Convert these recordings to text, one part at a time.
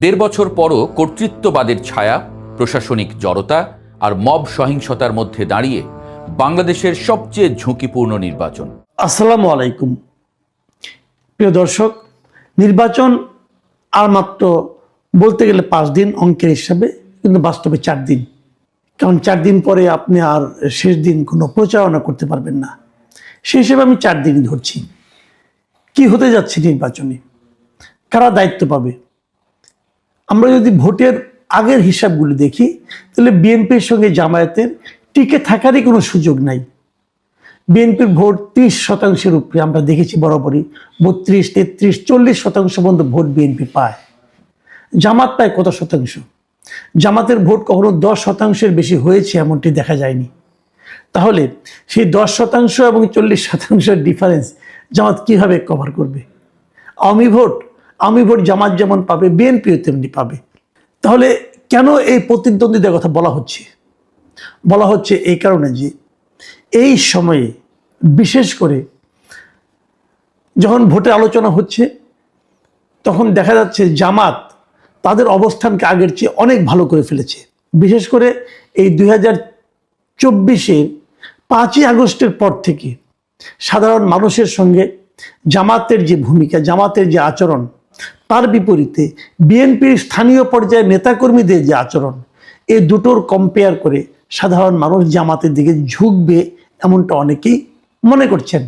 দেড় বছর পরও কর্তৃত্ববাদের ছায়া, প্রশাসনিক জড়তা আর মব সহিংসতার মধ্যে দাঁড়িয়ে বাংলাদেশের সবচেয়ে ঝুঁকিপূর্ণ নির্বাচন। আসসালামু আলাইকুম প্রিয় দর্শক, নির্বাচন আর মাত্র বলতে গেলে 5 দিন অঙ্কের হিসাবে, কিন্তু বাস্তবে 4 দিন। কারণ 4 দিন পরে আপনি আর শেষ দিন কোনো প্রচারণা করতে পারবেন না। সেই হিসেবে আমি 4 দিনই ধরছি। কি হতে যাচ্ছে নির্বাচনে, কারা দায়িত্ব পাবে? আমরা যদি ভোটের আগের হিসাবগুলো দেখি, তাহলে বিএনপির সঙ্গে জামায়াতের টিকে থাকারই কোনো সুযোগ নাই। বিএনপির ভোট 30% উপরে আমরা দেখেছি বরাবরই, 32, 33, 40% পর্যন্ত ভোট বিএনপি পায়। জামাত পায় কত শতাংশ? জামাতের ভোট কখনো 10% বেশি হয়েছে এমনটি দেখা যায়নি। তাহলে সেই 10% এবং 40% ডিফারেন্স জামাত কিভাবে কভার করবে? আওয়ামী ভোট জামাত যেমন পাবে, বিএনপিও তেমনি পাবে। তাহলে কেন এই প্রতিদ্বন্দ্বিতার কথা বলা হচ্ছে এই কারণে যে এই সময়ে বিশেষ করে যখন ভোটে আলোচনা হচ্ছে, তখন দেখা যাচ্ছে জামাত তাদের অবস্থানকে আগের চেয়ে অনেক ভালো করে ফেলেছে। বিশেষ করে এই 2024-এর 5ই আগস্টের পর থেকে সাধারণ মানুষের সঙ্গে জামাতের যে ভূমিকা, জামাতের যে আচরণ, তার বিপরীতে বিএনপির স্থানীয় পর্যায়ের নেতাকর্মীদের যে আচরণ, এই দুটোর কম্পেয়ার করে সাধারণ মানুষ জামাতের দিকে ঝুঁকবে এমনটা অনেকেই মনে করছেন।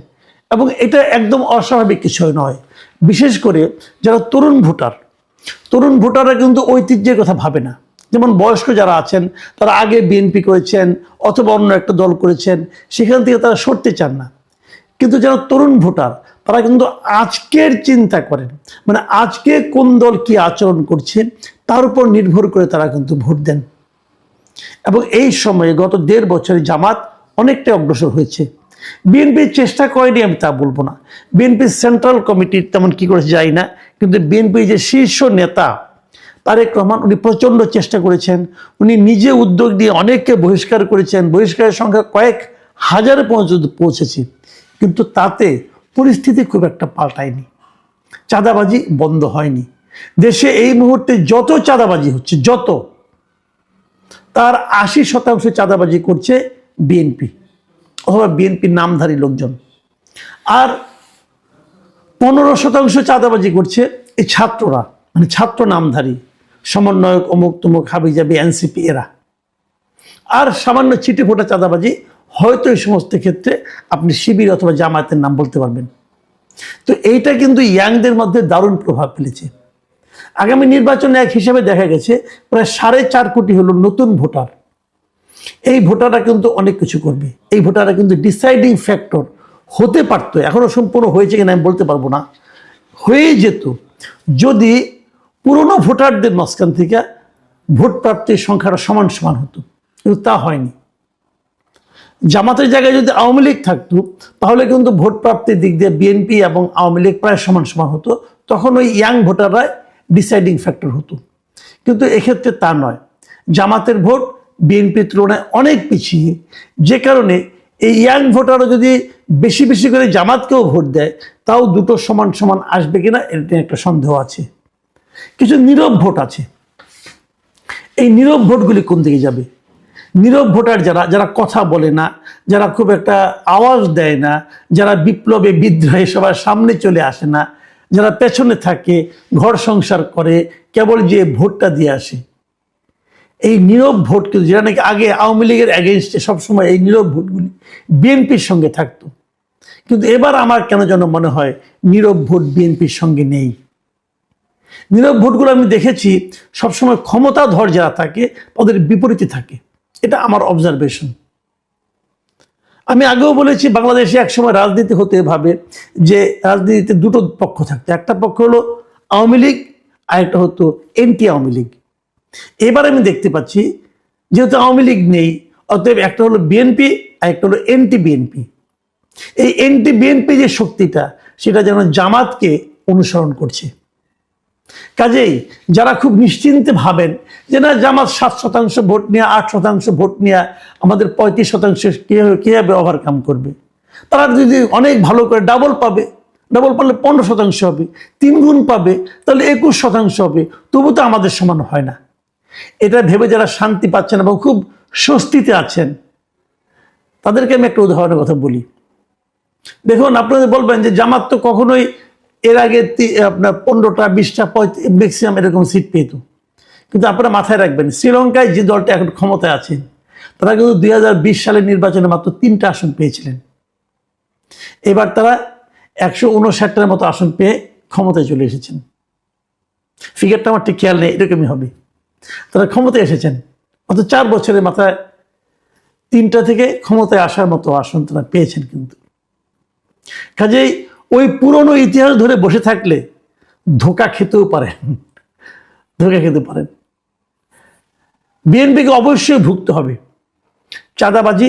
এবং এটা একদম অস্বাভাবিক কিছু নয়। বিশেষ করে যারা তরুণ ভোটাররা কিন্তু ঐতিহ্যের কথা ভাবে না। যেমন বয়স্ক যারা আছেন, তারা আগে বিএনপি করেছেন অথবা অন্য একটা দল করেছেন, সেখান থেকে তারা সরতে চান না। কিন্তু যারা তরুণ ভোটার, তারা কিন্তু আজকের চিন্তা করেন, মানে আজকে কোন দল কি আচরণ করছে তার উপর নির্ভর করে তারা কিন্তু ভোট দেন। এবং এই সময়ে গত 1.5 বছরে জামাত অনেকটাই অগ্রসর হয়েছে। বিএনপি চেষ্টা করেনি আমি তা বলবো না, বিএনপির সেন্ট্রাল কমিটি তেমন কি করেছে যাই না, কিন্তু বিএনপির যে শীর্ষ নেতা তারেক রহমান, উনি প্রচণ্ড চেষ্টা করেছেন। উনি নিজে উদ্যোগ নিয়ে অনেককে বহিষ্কার করেছেন, বহিষ্কারের সংখ্যা কয়েক হাজারে পর্যন্ত পৌঁছেছে। কিন্তু তাতে পরিস্থিতি খুব একটা পাল্টায়নি, চাঁদাবাজি বন্ধ হয়নি। দেশে এই মুহূর্তে যত চাঁদাবাজি হচ্ছে, তার 80% চাঁদাবাজি করছে বিএনপি অথবা বিএনপির নামধারী লোকজন, আর 15% চাঁদাবাজি করছে এই ছাত্ররা, মানে ছাত্র নামধারী সমন্বয়ক, অমুক তমুক, হাবিজাবি, এনসিপি এরা। আর সামান্য চিঠি ফোটা চাঁদাবাজি হয়তো এই সমস্ত ক্ষেত্রে আপনি শিবির অথবা জামায়াতের নাম বলতে পারবেন। তো এইটা কিন্তু ইয়াংদের মধ্যে দারুণ প্রভাব ফেলেছে। আগামী নির্বাচনে এক হিসাবে দেখা গেছে প্রায় 4.5 কোটি হলো নতুন ভোটার। এই ভোটাররা কিন্তু অনেক কিছু করবে। এই ভোটাররা কিন্তু ডিসাইডিং ফ্যাক্টর হতে পারতো, এখনো সম্পূর্ণ হয়েছে কিনা আমি বলতে পারবো না, হয়ে যেত যদি পুরনো ভোটারদের মাঝখান থেকে ভোট প্রাপ্তির সংখ্যাটা সমান হতো, কিন্তু তা হয়নি। জামাতের জায়গায় যদি আওয়ামী লীগ থাকতো, তাহলে কিন্তু ভোট প্রাপ্তির দিক দিয়ে বিএনপি এবং আওয়ামী লীগ প্রায় সমান হতো। তখন ওই ইয়াং ভোটাররা ডিসাইডিং ফ্যাক্টর হতো। কিন্তু এক্ষেত্রে তা নয়, জামাতের ভোট বিএনপির তুলনায় অনেক পিছিয়ে, যে কারণে এই ইয়াং ভোটাররা যদি বেশি করে জামাতকেও ভোট দেয়, তাও দুটো সমান আসবে কিনা এটা একটা সন্দেহ আছে। কিছু নীরব ভোট আছে। এই নীরব ভোটগুলি কোন দিকে যাবে? নীরব ভোটার যারা কথা বলে না, যারা খুব একটা আওয়াজ দেয় না, যারা বিপ্লবে বিদ্রোহে সবার সামনে চলে আসে না, যারা পেছনে থাকে, ঘর সংসার করে, কেবল যে ভোটটা দিয়ে আসে, এই নীরব ভোট কিন্তু যেটা নাকি আগে আওয়ামী লীগের এগেনস্টে সবসময় এই নীরব ভোটগুলি বিএনপির সঙ্গে থাকতো, কিন্তু এবার আমার কেন যেন মনে হয় নীরব ভোট বিএনপির সঙ্গে নেই। নীরব ভোটগুলো আমি দেখেছি সবসময় ক্ষমতাধর যারা থাকে তাদের বিপরীতে থাকে, এটা আমার অবজারভেশন। আমি আগেও বলেছি, বাংলাদেশে একসময় রাজনীতি হতে ভাবে যে রাজনীতিতে দুটো পক্ষ থাকতো, একটা পক্ষ হলো আওয়ামী লীগ আর একটা হতো এন্টি আওয়ামী লীগ। এবার আমি দেখতে পাচ্ছি যেহেতু আওয়ামী লীগ নেই, অতএব একটা হলো বিএনপি আর একটা হলো এন্টি বিএনপি। এই এন্টি বিএনপি যে শক্তিটা, সেটা যেন জামাতকে অনুসরণ করছে। কাজেই যারা খুব নিশ্চিন্তে ভাবেন যে না, জামাত 7% ভোট নিয়ে, 8% ভোট নিয়ে আমাদের 35% কিভাবে ওভারকাম করবে, তারা যদি অনেক ভালো করে ডাবল পাবে, ডবল পারলে 15% হবে, 3 গুণ পাবে তাহলে 21% হবে, তবু তো আমাদের সমান হয় না। এটা ভেবে যারা শান্তি পাচ্ছেন এবং খুব স্বস্তিতে আছেন তাদেরকে আমি একটা উদাহরণের কথা বলি। দেখুন, আপনাদের বলবেন যে জামাত তো কখনোই এর আগে আপনার 15টা 20টা ম্যাক্সিমাম এরকম সিট পেত, কিন্তু আপনারা মাথায় রাখবেন শ্রীলঙ্কায় যে দলটা এখন ক্ষমতায় আছে তারা কিন্তু 2020 সালের নির্বাচনে মাত্র 3টা আসন পেয়েছিলেন। এবার তারা 159টার মতো আসন পেয়ে ক্ষমতায় চলে এসেছেন। ফিগারটা আমার ঠিক খেয়াল নেই, এরকমই হবে। তারা ক্ষমতায় এসেছেন অত 4 বছরের মাথায় 3টা থেকে ক্ষমতায় আসার মতো আসন তারা পেয়েছেন। কিন্তু কাজেই ওই পুরনো ইতিহাস ধরে বসে থাকলে ধোঁকা খেতেও পারেন, ধোঁকা খেতে পারেন। বিএনপিকে অবশ্যই ভুগতে হবে চাঁদাবাজি,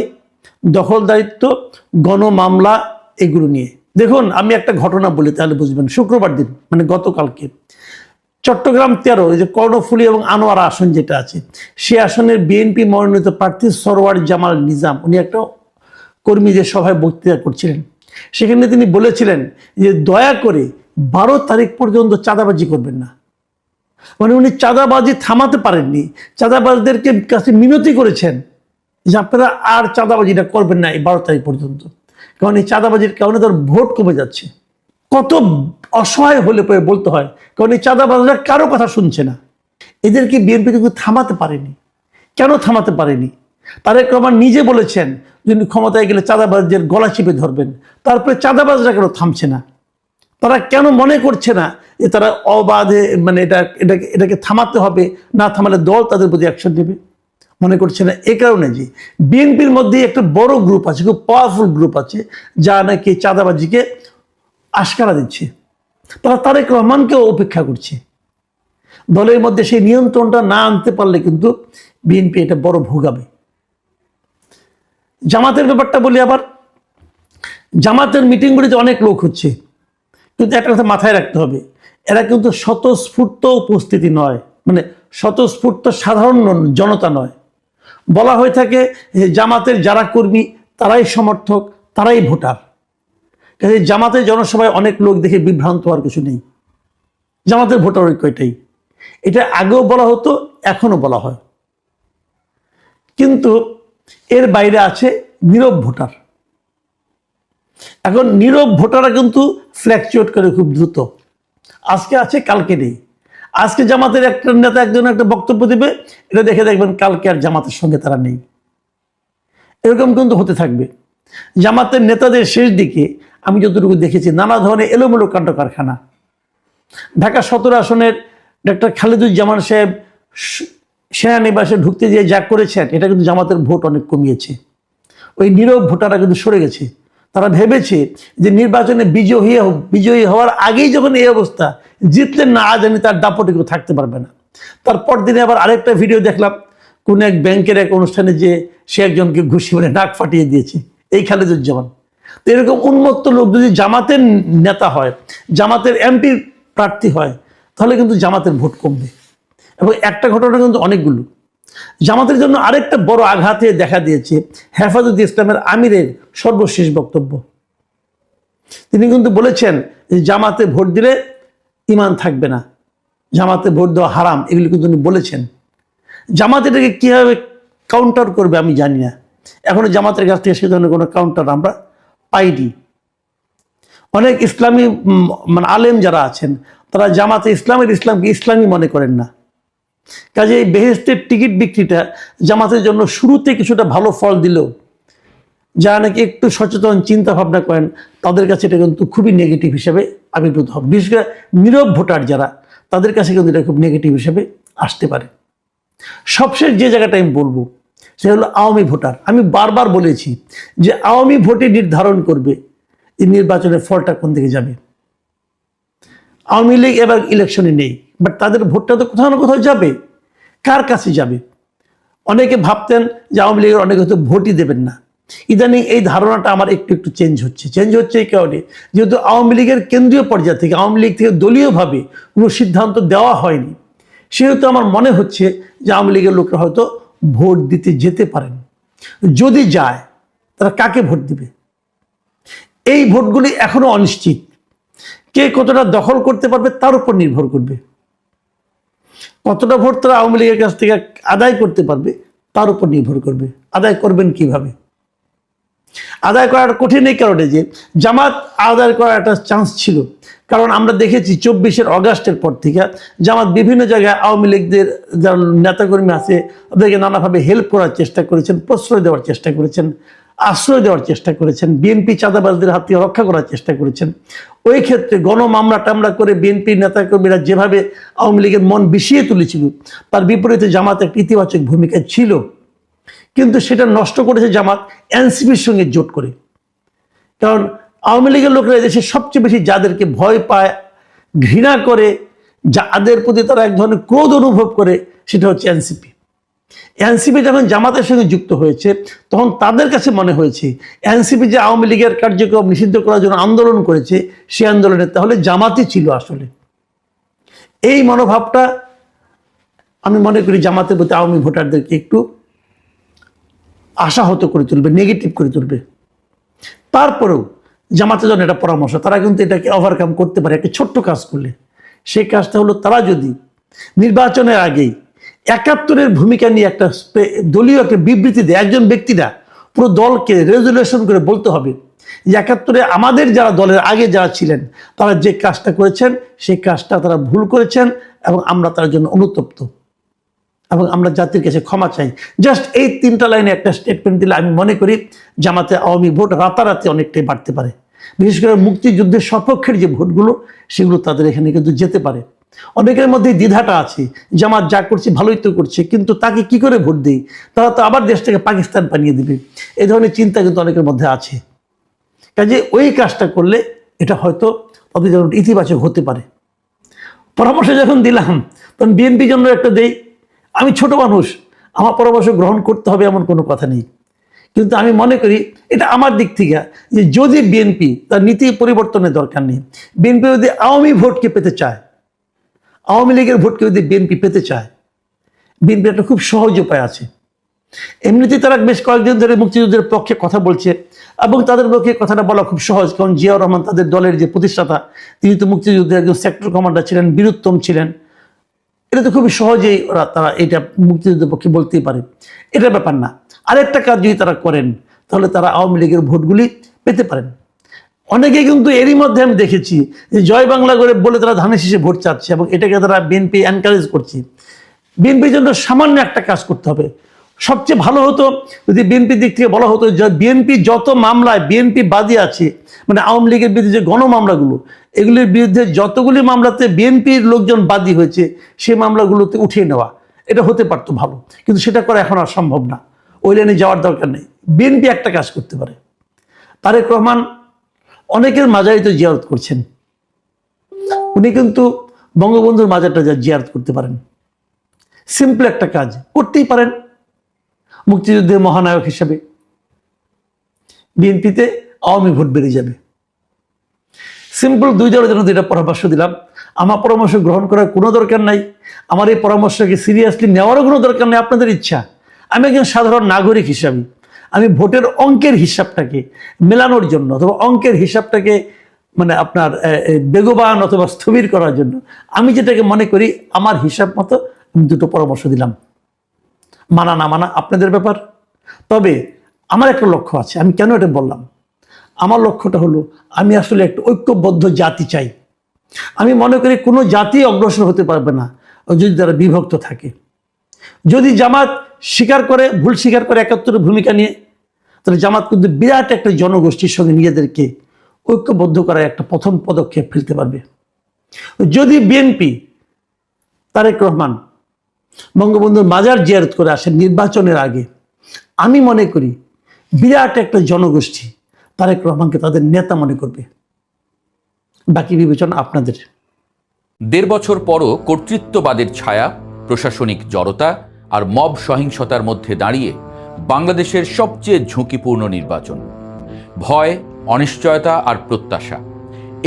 দখলদারিত্ব, গণমামলা এগুলো নিয়ে। দেখুন, আমি একটা ঘটনা বলি তাহলে বুঝবেন। শুক্রবার দিন মানে গতকালকে চট্টগ্রাম 13 এই যে কর্ণফুলী এবং আনোয়ারা আসন যেটা আছে, সে আসনের বিএনপি মনোনীত প্রার্থী সরওয়ার জামাল নিজাম উনি একটা কর্মীদের সভায় বক্তৃতা করছিলেন। সেখানে তিনি বলেছিলেন যে দয়া করে 12 তারিখ পর্যন্ত চাঁদাবাজি করবেন না। মানে উনি চাঁদাবাজি থামাতে পারেননি, চাঁদাবাজদেরকে কাছে মিনতি করেছেন যে আপনারা আর চাঁদাবাজিটা করবেন না এই 12 তারিখ পর্যন্ত, কারণ এই চাঁদাবাজির কারণে তার ভোট কমে যাচ্ছে। কত অসহায় হলে পরে বলতে হয়, কারণ এই চাঁদাবাজরা কারো কথা শুনছে না। এদেরকে বিএনপি কিন্তু থামাতে পারেনি। কেন থামাতে পারেনি? তারেক রহমান নিজে বলেছেন যিনি ক্ষমতায় গেলে চাঁদাবাজদের গলা চিপে ধরবেন, তারপরে চাঁদাবাজরা কেন থামছে না? তারা কেন মনে করছে না যে তারা অবাধে মানে এটাকে থামাতে হবে, না থামালে দল তাদের প্রতি অ্যাকশন নেবে? মনে করছে না। এ কারণে যে বিএনপির মধ্যে একটা বড় গ্রুপ আছে, খুব পাওয়ারফুল গ্রুপ আছে, যা নাকি চাঁদাবাজিকে আশকারা দিচ্ছে। তারা তারেক রহমানকেও উপেক্ষা করছে। দলের মধ্যে সেই নিয়ন্ত্রণটা না আনতে পারলে কিন্তু বিএনপি এটা বড় ভোগাবে। জামাতের ব্যাপারটা বলি আবার। জামাতের মিটিংগুলিতে অনেক লোক হচ্ছে, কিন্তু একটা কথা মাথায় রাখতে হবে, এরা কিন্তু স্বতঃস্ফূর্ত উপস্থিতি নয়, মানে স্বতঃস্ফূর্ত সাধারণ জনতা নয়। বলা হয়ে থাকে যে জামাতের যারা কর্মী তারাই সমর্থক, তারাই ভোটার। কাজে জামাতের জনসভায় অনেক লোক দেখে বিভ্রান্ত হওয়ার কিছু নেই। জামাতের ভোটার ঐক্য এটাই। এটা আগেও বলা হতো, এখনো বলা হয়। কিন্তু এর বাইরে আছে নীরব ভোটার। এখন নীরব ভোটাররা কিন্তু ফ্ল্যাকচুয়েট করে খুব দ্রুত, আজকে আছে কালকে নেই। আজকে জামাতের একটা নেতা একজন একটা বক্তব্য দেবে, এটা দেখে দেখবেন কালকে আর জামাতের সঙ্গে তারা নেই। এরকম কিন্তু হতে থাকবে। জামাতের নেতাদের শেষ দিকে আমি যতটুকু দেখেছি নানা ধরনের এলোমেলো কাণ্ড কারখানা। ঢাকা 17 আসনের ডক্টর খালেদুজ্জামান সাহেব সেনানিবাসে ঢুকতে গিয়ে যা করেছেন, এটা কিন্তু জামাতের ভোট অনেক কমিয়েছে। ওই নীরব ভোটাররা কিন্তু সরে গেছে। তারা ভেবেছে যে নির্বাচনে বিজয়ী হওয়ার আগেই যখন এই অবস্থা, জিতলেন না জানি তার দাপটে কেউ থাকতে পারবে না। তারপর দিনে আবার আরেকটা ভিডিও দেখলাম, কোন এক ব্যাংকের এক অনুষ্ঠানে যে সে একজনকে ঘুষি মেরে নাক ফাটিয়ে দিয়েছে, এই খালেদুজ্জামান। তো এরকম উন্মত্ত লোক যদি জামাতের নেতা হয়, জামাতের এমপি প্রার্থী হয়, তাহলে কিন্তু জামাতের ভোট কমবে। এবং একটা ঘটনা কিন্তু অনেকগুলো। জামাতের জন্য আরেকটা বড় আঘাতে দেখা দিয়েছে হেফাজত ইসলামের আমিরের সর্বশেষ বক্তব্য। তিনি কিন্তু বলেছেন যে জামাতে ভোট দিলে ঈমান থাকবে না, জামাতে ভোট দেওয়া হারাম, এগুলি কিন্তু উনি বলেছেন। জামাত এটাকে কীভাবে কাউন্টার করবে আমি জানি না। এখনো জামাতের কাছ থেকে সে ধরনের কোনো কাউন্টার আমরা পাইনি। অনেক ইসলামী মানে আলেম যারা আছেন তারা জামাতে ইসলামকে ইসলামী মনে করেন না। কাজে এই বেহেশতের টিকিট বিক্রিটা জামাতের জন্য শুরুতে কিছুটা ভালো ফল দিল, যারা নাকি একটু সচেতন চিন্তা ভাবনা করেন তাদের কাছে এটা কিন্তু খুবই নেগেটিভ হিসেবে আবির্ভূত হবে। বিশেষ করে নীরব ভোটার যারা, তাদের কাছে কিন্তু এটা খুব নেগেটিভ হিসেবে আসতে পারে। সবশেষ যে জায়গাটা আমি বলবো সেটা হলো আওয়ামী ভোটার। আমি বারবার বলেছি যে আওয়ামী ভোটে নির্ধারণ করবে এই নির্বাচনের ফলটা কোন দিকে যাবে। আওয়ামী লীগ এবার ইলেকশনে নেই, বাট তাদের ভোটটা তো কোথাও না কোথাও যাবে। কার কাছে যাবে? অনেকে ভাবতেন যে আওয়ামী লীগের অনেকে হয়তো ভোটই দেবেন না। ইদানিং এই ধারণাটা আমার একটু একটু চেঞ্জ হচ্ছে এই কারণে, যেহেতু আওয়ামী লীগের কেন্দ্রীয় পর্যায় থেকে, আওয়ামী লীগ থেকে দলীয়ভাবে কোনো সিদ্ধান্ত দেওয়া হয়নি, সেহেতু আমার মনে হচ্ছে যে আওয়ামী লীগের লোকরা হয়তো ভোট দিতে যেতে পারেন। যদি যায় তারা কাকে ভোট দিবে, এই ভোটগুলি এখনো অনিশ্চিত। কে কতটা দখল করতে পারবে তার উপর নির্ভর করবে। কতটা ভোট তারা আওয়ামী লীগের কাছ থেকে আদায় করতে পারবে তার উপর নির্ভর করবে। আদায় করবেন কিভাবে? আদায় করার কঠিন এই কারণে যে জামাত আদায় করার একটা চান্স ছিল, কারণ আমরা দেখেছি 24 অগাস্টের পর থেকে জামাত বিভিন্ন জায়গায় আওয়ামী লীগদের যারা নেতাকর্মী আছে ওদেরকে নানাভাবে হেল্প করার চেষ্টা করেছেন, প্রশ্রয় দেওয়ার চেষ্টা করেছেন, আশ্রয় দেওয়ার চেষ্টা করেছেন, বিএনপি চাঁদাবাজদের হাত থেকে রক্ষা করার চেষ্টা করেছেন। ওই ক্ষেত্রে গণমামলা টামলা করে বিএনপি নেতাকর্মীরা যেভাবে আওয়ামী লীগের মন বিষিয়ে তুলেছিল, তার বিপরীতে জামাত একটা ইতিবাচক ভূমিকা ছিল। কিন্তু সেটা নষ্ট করেছে জামাত এনসিপির সঙ্গে জোট করে। কারণ আওয়ামী লীগের লোকেরা দেশে সবচেয়ে বেশি যাদেরকে ভয় পায়, ঘৃণা করে, যাদের প্রতি তারা এক ধরনের ক্রোধ অনুভব করে, সেটা হচ্ছে এনসিপি। এনসিপি যখন জামাতের সঙ্গে যুক্ত হয়েছে তখন তাদের কাছে মনে হয়েছে এনসিপি যে আওয়ামী লীগের কার্যক্রম নিষিদ্ধ করার জন্য আন্দোলন করেছে, সেই আন্দোলনে তাহলে জামাতই ছিল আসলে। এই মনোভাবটা আমি মনে করি জামাতের প্রতি আওয়ামী ভোটারদেরকে একটু আশাহত করে তুলবে, নেগেটিভ করে তুলবে। তারপরেও জামাতের জন্য এটা পরামর্শ, তারা কিন্তু এটাকে ওভারকাম করতে পারে একটা ছোট্ট কাজ করলে। সেই কাজটা হলো তারা যদি নির্বাচনের আগেই 71-এর ভূমিকা নিয়ে একটা দলীয় একটা বিবৃতি দেয়, একজন ব্যক্তিরা পুরো দলকে রেজুলেশন করে বলতে হবে যে 71-এ আমাদের যারা দলের আগে যারা ছিলেন তারা যে কাজটা করেছেন সেই কাজটা তারা ভুল করেছেন এবং আমরা তার জন্য অনুতপ্ত এবং আমরা জাতির কাছে ক্ষমা চাই। জাস্ট এই 3টা লাইনে একটা স্টেটমেন্ট দিলে আমি মনে করি জামাতে আওয়ামী ভোট রাতারাতি অনেকটাই বাড়তে পারে। বিশেষ করে মুক্তিযুদ্ধের সপক্ষের যে ভোটগুলো সেগুলো তাদের এখানে কিন্তু যেতে পারে। অনেকের মধ্যে দ্বিধাটা আছে, জামাত যা করছে ভালোই তো করছে, কিন্তু তাকে কি করে ভোট দেই, তারা তো আবার দেশটাকে পাকিস্তান বানিয়ে দিবে, এই ধরনের চিন্তা কিন্তু অনেকের মধ্যে আছে। কাজে ওই কাজটা করলে এটা হয়তো তাদের জন্য ইতিবাচক হতে পারে। পরামর্শ যখন দিলাম তখন বিএনপির জন্য একটা দেই। আমি ছোট মানুষ, আমার পরামর্শ গ্রহণ করতে হবে এমন কোনো কথা নেই, কিন্তু আমি মনে করি এটা আমার দিক থেকে যে যদি বিএনপি তার নীতি পরিবর্তনের দরকার নেই, বিএনপি যদি আওয়ামী ভোটকে পেতে চায়, আওয়ামী লীগের ভোটকে যদি বিএনপি পেতে চায়, বিএনপির একটা খুব সহজ উপায় আছে। এমনিতেই তারা বেশ কয়েকদিন ধরে মুক্তিযুদ্ধের পক্ষে কথা বলছে এবং তাদের পক্ষে কথাটা বলা খুব সহজ, কারণ জিয়াউর রহমান তাদের দলের যে প্রতিষ্ঠাতা, তিনি তো মুক্তিযুদ্ধের একজন সেক্টর কমান্ডার ছিলেন, বীরুত্তম ছিলেন। এটা তো খুবই সহজেই তারা এটা মুক্তিযুদ্ধের পক্ষে বলতেই পারে, এটা ব্যাপার না। আরেকটা কাজ যদি তারা করেন তাহলে তারা আওয়ামী লীগের ভোটগুলি পেতে পারেন। অনেকে কিন্তু এরই মধ্যে আমি দেখেছি যে জয় বাংলা করে বলে তারা ধানের শীষে ভোট চাচ্ছে এবং এটাকে তারা বিএনপি এনকারেজ করছে। বিএনপির জন্য সামান্য একটা কাজ করতে হবে। সবচেয়ে ভালো হতো যদি বিএনপির দিক থেকে বলা হতো যে বিএনপি যত মামলায় বিএনপি বাদী আছে, মানে আওয়ামী লীগের বিরুদ্ধে যে গণমামলাগুলো, এগুলির বিরুদ্ধে যতগুলি মামলাতে বিএনপির লোকজন বাদী হয়েছে সেই মামলাগুলোতে উঠিয়ে নেওয়া, এটা হতে পারতো ভালো, কিন্তু সেটা করা এখন আর সম্ভব না। ওই লাইনে যাওয়ার দরকার নেই। বিএনপি একটা কাজ করতে পারে, তারেক রহমান অনেকের মাজারিতে তো জিয়ারত করছেন, উনি কিন্তু বঙ্গবন্ধুর মাজারটা যা জিয়ারত করতে পারেন। সিম্পল একটা কাজ করতেই পারেন মুক্তিযুদ্ধের মহানায়ক হিসেবে। বিএনপিতে আওয়ামী ভোট বেড়ে যাবে। সিম্পল 2 দলের জন্য 2টা পরামর্শ দিলাম। আমার পরামর্শ গ্রহণ করার কোনো দরকার নাই, আমার এই পরামর্শকে সিরিয়াসলি নেওয়ারও কোনো দরকার নেই, আপনাদের ইচ্ছা। আমি একজন সাধারণ নাগরিক হিসাবে আমি ভোটের অঙ্কের হিসাবটাকে মেলানোর জন্য অথবা অঙ্কের হিসাবটাকে মানে আপনার বেগবান অথবা স্থবির করার জন্য আমি যেটাকে মনে করি আমার হিসাব মতো আমি 2টো পরামর্শ দিলাম। মানা না মানা আপনাদের ব্যাপার। তবে আমার একটা লক্ষ্য আছে। আমি কেন এটা বললাম? আমার লক্ষ্যটা হলো আমি আসলে একটা ঐক্যবদ্ধ জাতি চাই। আমি মনে করি কোনো জাতি অগ্রসর হতে পারবে না যদি তারা বিভক্ত থাকে। যদি জামাত স্বীকার করে, ভুল স্বীকার করে 71-এর ভূমিকা নিয়ে, তাহলে জামাত কিন্তু বিরাট একটা জনগোষ্ঠীর সঙ্গে নিজেদেরকে ঐক্যবদ্ধ করার একটা প্রথম পদক্ষেপ ফেলতে পারবে। যদি বিএনপি তারেক রহমান বঙ্গবন্ধুর মাজার জিয়ারত করে আসেন নির্বাচনের আগে, আমি মনে করি বিরাট একটা জনগোষ্ঠী তারেক রহমানকে তাদের নেতা মনে করবে। বাকি বিবেচনা আপনাদের। 1.5 বছর পরও কর্তৃত্ববাদের ছায়া, প্রশাসনিক জড়তা আর মব সহিংসতার মধ্যে দাঁড়িয়ে বাংলাদেশের সবচেয়ে ঝুঁকিপূর্ণ নির্বাচন। ভয়, অনিশ্চয়তা আর প্রত্যাশা,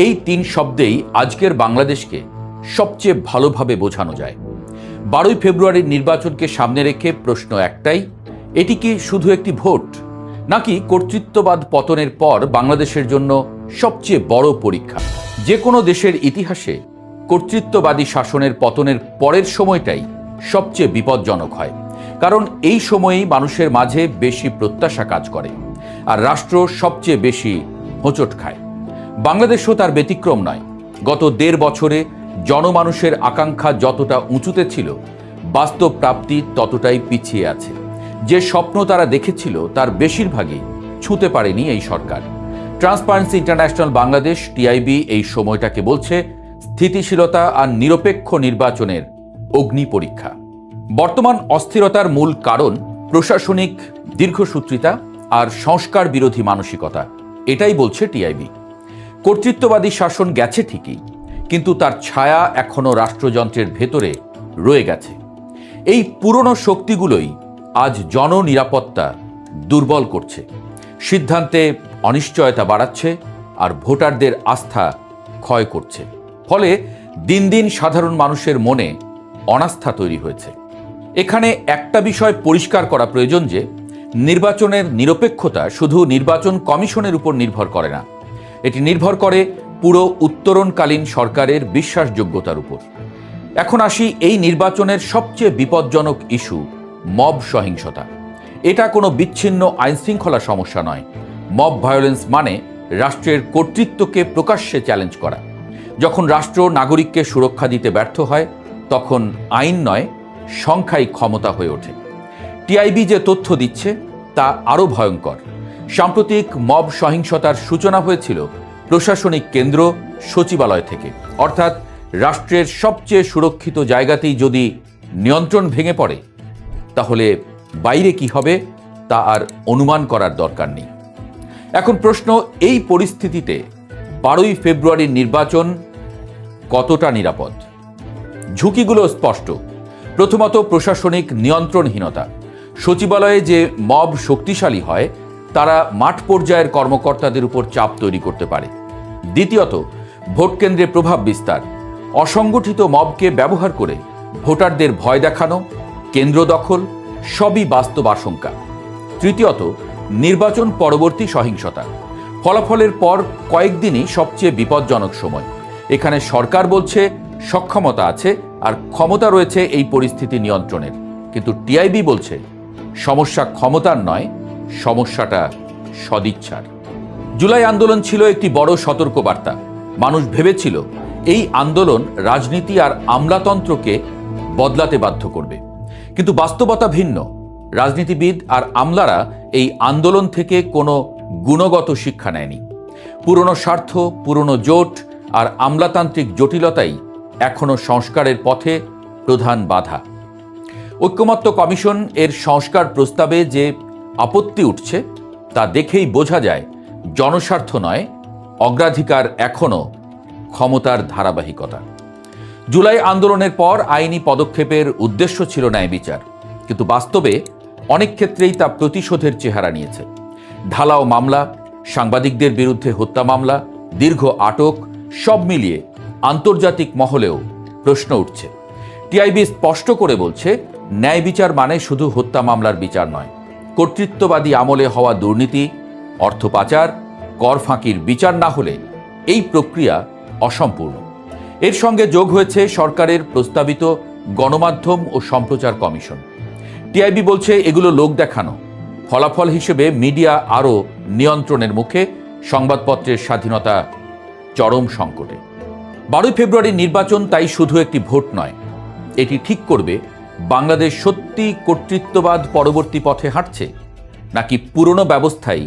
এই 3 শব্দেই আজকের বাংলাদেশকে সবচেয়ে ভালোভাবে বোঝানো যায়। 12ই ফেব্রুয়ারির নির্বাচনকে সামনে রেখে প্রশ্ন একটাই, এটি কি শুধু একটি ভোট, নাকি কর্তৃত্ববাদ পতনের পর বাংলাদেশের জন্য সবচেয়ে বড় পরীক্ষা। যে কোনো দেশের ইতিহাসে কর্তৃত্ববাদী শাসনের পতনের পরের সময়টাই সবচেয়ে বিপজ্জনক হয়, কারণ এই সময়েই মানুষের মাঝে বেশি প্রত্যাশা কাজ করে আর রাষ্ট্র সবচেয়ে বেশি হোঁচট খায়। বাংলাদেশও তার ব্যতিক্রম নয়। গত ১.৫ বছরে জনমানুষের আকাঙ্ক্ষা যতটা উঁচুতে ছিল, বাস্তব প্রাপ্তি ততটাই পিছিয়ে আছে। যে স্বপ্ন তারা দেখেছিল তার বেশিরভাগই ছুঁতে পারেনি এই সরকার। ট্রান্সপারেন্সি ইন্টারন্যাশনাল বাংলাদেশ টিআইবি এই সময়টাকে বলছে স্থিতিশীলতা আর নিরপেক্ষ নির্বাচনের অগ্নি পরীক্ষা। বর্তমান অস্থিরতার মূল কারণ প্রশাসনিক দীর্ঘসূত্রিতা আর সংস্কার বিরোধী মানসিকতা, এটাই বলছে টিআইবি। কর্তৃত্ববাদী শাসন গেছে ঠিকই, কিন্তু তার ছায়া এখনো রাষ্ট্রযন্ত্রের ভেতরে রয়ে গেছে। এই পুরনো শক্তিগুলোই আজ জননিরাপত্তা দুর্বল করছে, সিদ্ধান্তে অনিশ্চয়তা বাড়াচ্ছে আর ভোটারদের আস্থা ক্ষয় করছে। ফলে দিন দিন সাধারণ মানুষের মনে অনাস্থা তৈরি হয়েছে। এখানে একটা বিষয় পরিষ্কার করা প্রয়োজন যে নির্বাচনের নিরপেক্ষতা শুধু নির্বাচন কমিশনের উপর নির্ভর করে না, এটি নির্ভর করে পুরো উত্তরণকালীন সরকারের বিশ্বাসযোগ্যতার উপর। এখন আসি এই নির্বাচনের সবচেয়ে বিপজ্জনক ইস্যু, মব সহিংসতা। এটা কোনো বিচ্ছিন্ন আইনশৃঙ্খলা সমস্যা নয়। মব ভায়োলেন্স মানে রাষ্ট্রের কর্তৃত্বকে প্রকাশ্যে চ্যালেঞ্জ করা। যখন রাষ্ট্র নাগরিককে সুরক্ষা দিতে ব্যর্থ হয়, তখন আইন নয়, সংখ্যাই ক্ষমতা হয়ে ওঠে। টিআইবি যে তথ্য দিচ্ছে তা আরও ভয়ঙ্কর। সাম্প্রতিক মব সহিংসতার সূচনা হয়েছিল প্রশাসনিক কেন্দ্র সচিবালয় থেকে, অর্থাৎ রাষ্ট্রের সবচেয়ে সুরক্ষিত জায়গাতেই যদি নিয়ন্ত্রণ ভেঙে পড়ে, তাহলে বাইরে কি হবে তা আর অনুমান করার দরকার নেই। এখন প্রশ্ন, এই পরিস্থিতিতে 12ই ফেব্রুয়ারির নির্বাচন কতটা নিরাপদ? ঝুঁকিগুলো স্পষ্ট। প্রথমত, প্রশাসনিক নিয়ন্ত্রণহীনতা। সচিবালয়ে যে মব শক্তিশালী হয়, তারা মাঠ পর্যায়ের কর্মকর্তাদের উপর চাপ তৈরি করতে পারে। দ্বিতীয়ত, ভোটকেন্দ্রে প্রভাব বিস্তার। অসংগঠিত মবকে ব্যবহার করে ভোটারদের ভয় দেখানো, কেন্দ্র দখল, সবই বাস্তব আশঙ্কা। তৃতীয়ত, নির্বাচন পরবর্তী সহিংসতা। ফলাফলের পর কয়েকদিনই সবচেয়ে বিপজ্জনক সময়। এখানে সরকার বলছে সক্ষমতা আছে আর ক্ষমতা রয়েছে এই পরিস্থিতি নিয়ন্ত্রণের, কিন্তু টিআইবি বলছে সমস্যা ক্ষমতার নয়, সমস্যাটা সদিচ্ছার। জুলাই আন্দোলন ছিল একটি বড় সতর্কবার্তা। মানুষ ভেবেছিল এই আন্দোলন রাজনীতি আর আমলাতন্ত্রকে বদলাতে বাধ্য করবে, কিন্তু বাস্তবতা ভিন্ন। রাজনীতিবিদ আর আমলারা এই আন্দোলন থেকে কোনো গুণগত শিক্ষা নেয়নি। পুরনো স্বার্থ, পুরনো জোট আর আমলাতান্ত্রিক জটিলতাই এখনো সংস্কারের পথে প্রধান বাধা। ঐকমত্য কমিশন এর সংস্কার প্রস্তাবে যে আপত্তি উঠছে তা দেখেই বোঝা যায় জনস্বার্থ নয়, অগ্রাধিকার এখনো ক্ষমতার ধারাবাহিকতা। জুলাই আন্দোলনের পর আইনি পদক্ষেপের উদ্দেশ্য ছিল ন্যায় বিচার, কিন্তু বাস্তবে অনেক ক্ষেত্রেই তা প্রতিশোধের চেহারা নিয়েছে। ঢালাও মামলা, সাংবাদিকদের বিরুদ্ধে হত্যা মামলা, দীর্ঘ আটক, সব মিলিয়ে আন্তর্জাতিক মহলেও প্রশ্ন উঠছে। টিআইবি স্পষ্ট করে বলছে, ন্যায় বিচার মানে শুধু হত্যা মামলার বিচার নয়। কর্তৃত্ববাদী আমলে হওয়া দুর্নীতি, অর্থ পাচার, কর ফাঁকির বিচার না হলে এই প্রক্রিয়া অসম্পূর্ণ। এর সঙ্গে যোগ হয়েছে সরকারের প্রস্তাবিত গণমাধ্যম ও সম্প্রচার কমিশন। টিআইবি বলছে এগুলো লোক দেখানো। ফলাফল হিসেবে মিডিয়া আরও নিয়ন্ত্রণের মুখে, সংবাদপত্রের স্বাধীনতা চরম সংকটে। 12ই ফেব্রুয়ারির নির্বাচন তাই শুধু একটি ভোট নয়, এটি ঠিক করবে বাংলাদেশ সত্যি কর্তৃত্ববাদ পরবর্তী পথে হাঁটছে নাকি পুরনো ব্যবস্থাই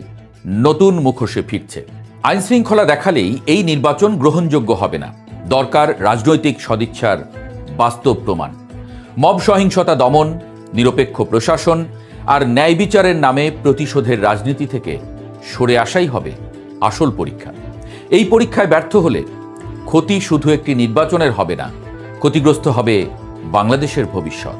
নতুন মুখোশে ফিরছে। আইনশৃঙ্খলা দেখালেই এই নির্বাচন গ্রহণযোগ্য হবে না, দরকার রাজনৈতিক সদিচ্ছার বাস্তব প্রমাণ। মব সহিংসতা দমন, নিরপেক্ষ প্রশাসন আর ন্যায় বিচারের নামে প্রতিশোধের রাজনীতি থেকে সরে আসাই হবে আসল পরীক্ষা। এই পরীক্ষায় ব্যর্থ হলে ক্ষতি শুধু একটি নির্বাচনের হবে না, ক্ষতিগ্রস্ত হবে বাংলাদেশের ভবিষ্যৎ।